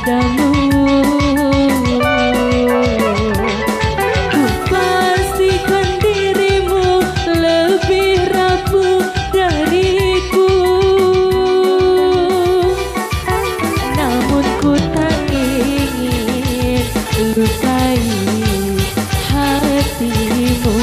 padamu. Ku pastikan dirimu lebih rapuh dariku, namun ku tak ingin lukai hatimu.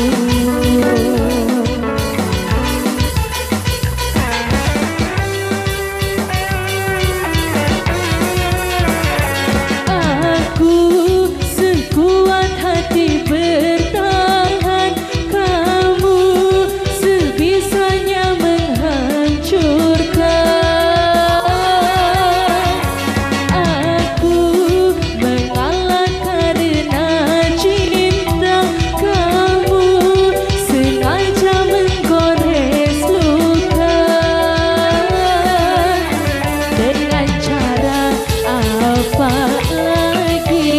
Bertahan, kamu sebisanya menghancurkan. Aku mengalah karena cinta, kamu sengaja menggores luka. Dengan cara apa lagi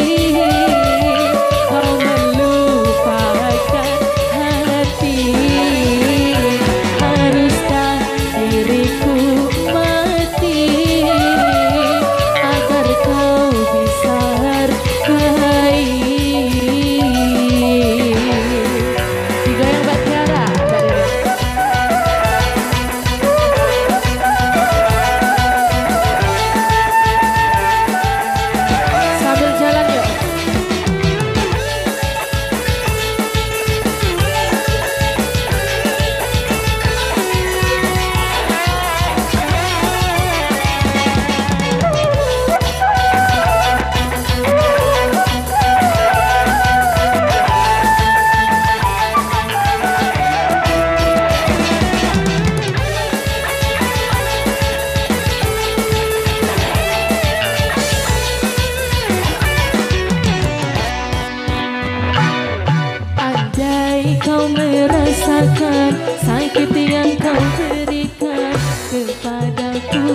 kau merasakan sakit yang kau berikan kepadaku.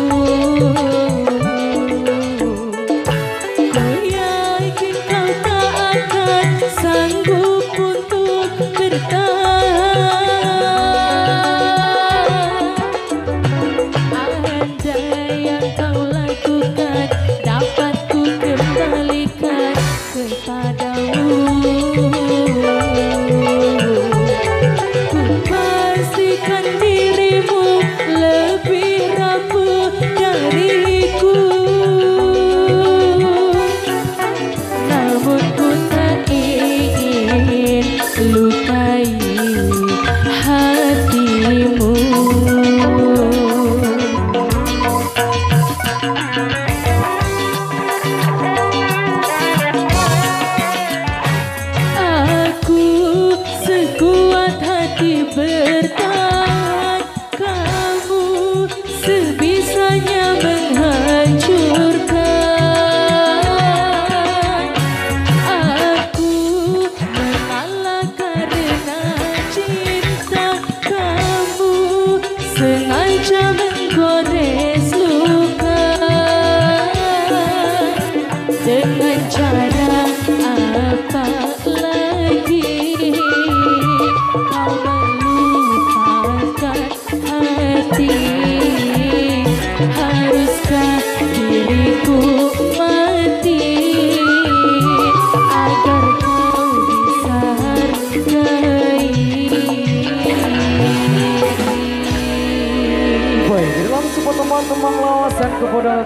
Ku yakin kau tak akan sanggup untuk bertahan. Andai yang kau lakukan dapat ku kembalikan kepadamu. Pastikan dirimu lebih rapuh dariku, namun ku tak ingin lukai hatimu. Aku sekuat hati bertahan, kamu sebisanya menghancurkan. Aku mengalah karena cinta, kamu sengaja menggores luka. Dengan cara apa lagi kau melupakan hati? Haruskah diriku mati agar kau bisa hargai? Baik, langsung teman-teman lawasan kepada